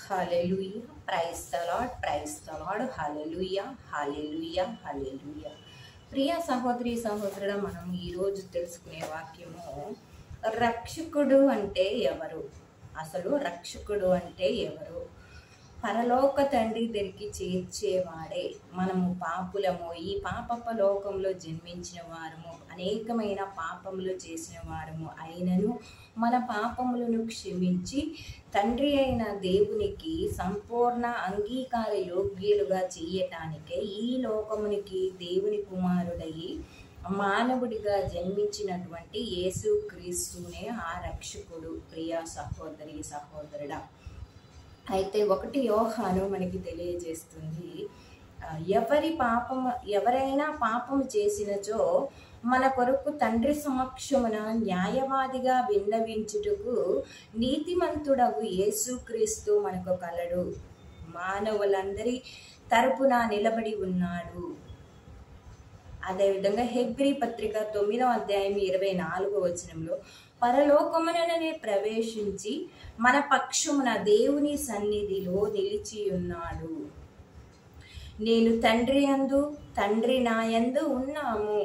Hallelujah. Praise the Lord, praise the Lord. Hallelujah, hallelujah, hallelujah. ప్రియ సహోదరి సహోదరుడ, మనం ఈరోజు తెలుసుకునే వాక్యము, రక్షకుడు అంటే ఎవరు? అసలు రక్షకుడు అంటే ఎవరు? పరలోక తండ్రి దగ్గరికి చేర్చేవాడే. మనము పాపులము, ఈ పాపపు లోకంలో జన్మించిన వారము, అనేకమైన పాపములు చేసిన వారము అయినను మన పాపములను క్షమించి తండ్రి అయిన దేవునికి సంపూర్ణ అంగీకార యోగ్యులుగా చేయటానికే ఈ లోకమునికి దేవుని కుమారుడయి మానవుడిగా జన్మించినటువంటి యేసు క్రీస్తునే ఆ రక్షకుడు. ప్రియ సహోదరి సహోదరుడా, అయితే 1 యోహాను మనకి తెలియజేస్తుంది, ఎవరైనా పాపము చేసినచో మన కొరకు తండ్రి సమక్షమున న్యాయవాదిగా విన్నవించుటకు నీతిమంతుడగు యేసుక్రీస్తు మనకు కలడు. మానవులందరి తరపున నిలబడి ఉన్నాడు. అదేవిధంగా హెబ్రీ పత్రిక 9వ అధ్యాయం 24వ వచనంలో, పరలోకముననే ప్రవేశించి మన పక్షమున దేవుని సన్నిధిలో నిలిచి ఉన్నాడు. నేను తండ్రి యందు, తండ్రి నాయందు ఉన్నాము.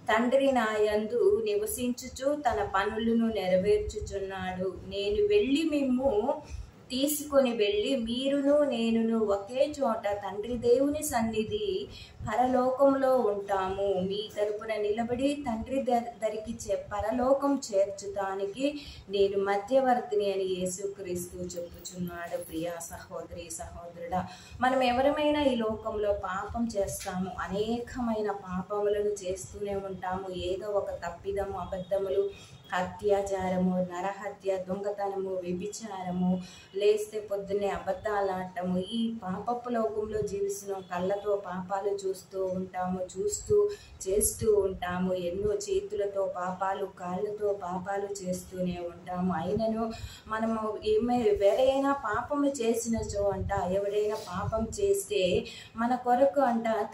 తండ్రి నాయందు నివసించుచు తన పనులను నెరవేర్చుచున్నాడు. నేను వెళ్ళి మిమ్ము తీసుకొని వెళ్ళి మీరును నేనును ఒకే చోట తండ్రి దేవుని సన్నిధి పరలోకంలో ఉంటాము. మీ తరపున నిలబడి తండ్రి దరికి పరలోకం చేర్చుతానికి నేను మధ్యవర్తిని అని యేసుక్రీస్తు చెప్పుచున్నాడు. ప్రియ సహోదరి సహోదరుడా, మనం ఎవరమైనా ఈ లోకంలో పాపం చేస్తాము, అనేకమైన పాపములను చేస్తూనే ఉంటాము. ఏదో ఒక తప్పిదము, అబద్ధములు, అత్యాచారము, నరహత్య, దొంగతనము, వ్యభిచారము, లేస్తే పొద్దున్నే అబద్ధాలాడటము, ఈ పాపపు లోకంలో జీవిస్తున్నాం. కళ్ళతో పాపాలు చూస్తూ ఉంటాము, చేస్తూ ఉంటాము. ఎన్నో చేతులతో పాపాలు, కాళ్ళతో పాపాలు చేస్తూనే ఉంటాము. అయినను మనము ఎవరైనా పాపము చేసినచో ఎవరైనా పాపం చేస్తే మన కొరకు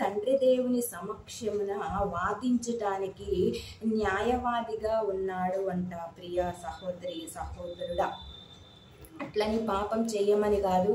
తండ్రి దేవుని సమక్షమున వాదించటానికి న్యాయవాదిగా ఉన్నాడు ప్రియ సహోదరి సహోదరుడా. అట్లని పాపం చెయ్యమని కాదు.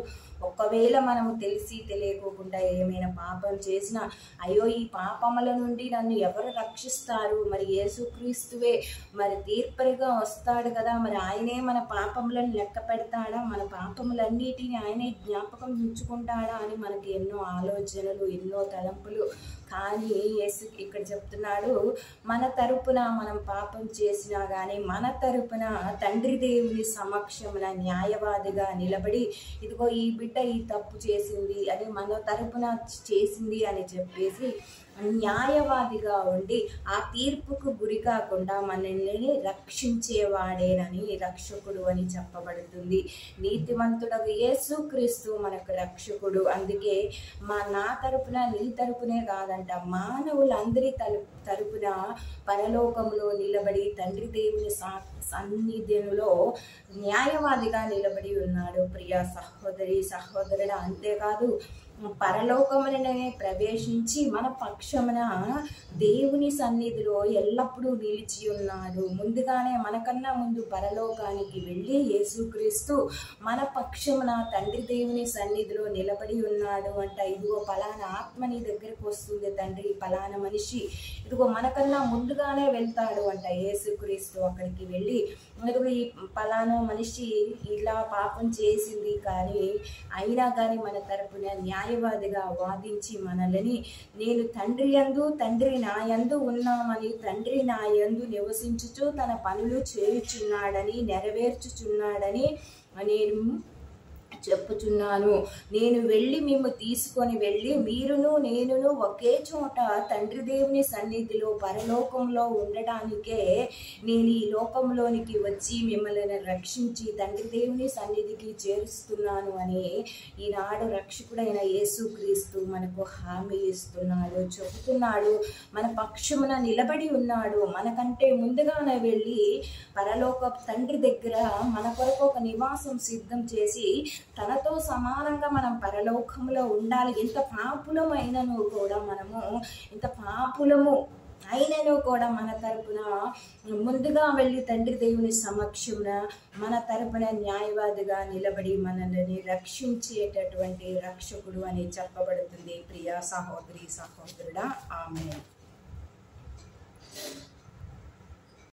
ఒకవేళ మనము తెలిసి తెలియకోకుండా ఏమైనా పాపం చేసినా, అయ్యో ఈ పాపముల నుండి నన్ను ఎవరు రక్షిస్తారు? మరి యేసుక్రీస్తువే మరి తీర్పరిగా వస్తాడు కదా, మరి ఆయనే మన పాపములను లెక్క పెడతాడా? మన పాపములన్నిటిని ఆయనే జ్ఞాపకం ఉంచుకుంటాడా అని మనకి ఎన్నో ఆలోచనలు, ఎన్నో తలంపులు. కానీ యేసు ఇక్కడ చెప్తున్నాడు, మన తరపున మనం పాపం చేసినా కానీ మన తరపున తండ్రి దేవుని సమక్షమున న్యాయవాదిగా నిలబడి, ఇదిగో ఈ బిడ్డ ఈ తప్పు చేసింది అని మన తరపున చేసింది అని చెప్పేసి న్యాయవాదిగా ఉండి ఆ తీర్పుకు గురి కాకుండా మనల్ని రక్షించేవాడేనని రక్షకుడు అని చెప్పబడుతుంది. నీతిమంతుడగు యేసుక్రీస్తు మనకు రక్షకుడు. అందుకే నా తరపున నీ తరపునే కాదంట, మానవులందరి తరపున పరలోకంలో నిలబడి తండ్రి దేవుని సన్నిధిలో న్యాయవాదిగా నిలబడి ఉన్నాడు. ప్రియ సహోదరి సహోదరుడు, అంతేకాదు పరలోకముననే ప్రవేశించి మన పక్షమున దేవుని సన్నిధిలో ఎల్లప్పుడూ నిలిచి ఉన్నాడు. ముందుగానే మనకన్నా ముందు పరలోకానికి వెళ్ళి యేసుక్రీస్తు మన పక్షమున తండ్రి దేవుని సన్నిధిలో నిలబడి ఉన్నాడు ఇదిగో పలానా ఆత్మ నీ దగ్గరకు వస్తుంది తండ్రి, పలానా మనిషి ఇదిగో మనకన్నా ముందుగానే వెళ్తాడు యేసుక్రీస్తు అక్కడికి వెళ్ళి, ఇదిగో ఈ పలానా మనిషి ఇలా పాపం చేసింది కానీ అయినా కానీ మన తరపున న్యాయవాదిగా వాదించి మనల్ని, నేను తండ్రి యందు తండ్రి నాయందు ఉన్నామని, తండ్రి నాయందు నివసించుచు తన పనులు చేయుచున్నాడని, నెరవేర్చుచున్నాడని నేను చెప్పుచున్నాను. నేను వెళ్ళి మిమ్ము తీసుకొని వెళ్ళి మీరును నేనును ఒకే చోట తండ్రి దేవుని సన్నిధిలో పరలోకంలో ఉండడానికే నేను ఈ లోకంలోనికి వచ్చి మిమ్మల్ని రక్షించి తండ్రి దేవుని సన్నిధికి చేరుస్తున్నాను అని ఈనాడు రక్షకుడైన యేసుక్రీస్తు మనకు హామీ ఇస్తున్నాడు, చెబుతున్నాడు. మన పక్షమున నిలబడి ఉన్నాడు. మనకంటే ముందుగానే వెళ్ళి పరలోక తండ్రి దగ్గర మన కొరకు ఒక నివాసం సిద్ధం చేసి తనతో సమానంగా మనం పరలోకంలో ఉండాలి. ఎంత పాపులమైనను కూడా మనము ఇంత పాపులము అయినను కూడా మన తరపున ముందుగా వెళ్ళి తండ్రి దేవుని సమక్షమున మన తరపున న్యాయవాదిగా నిలబడి మనల్ని రక్షించేటటువంటి రక్షకుడు అని చెప్పబడుతుంది. ప్రియ సహోదరి సహోదరుడా, ఆమేన్.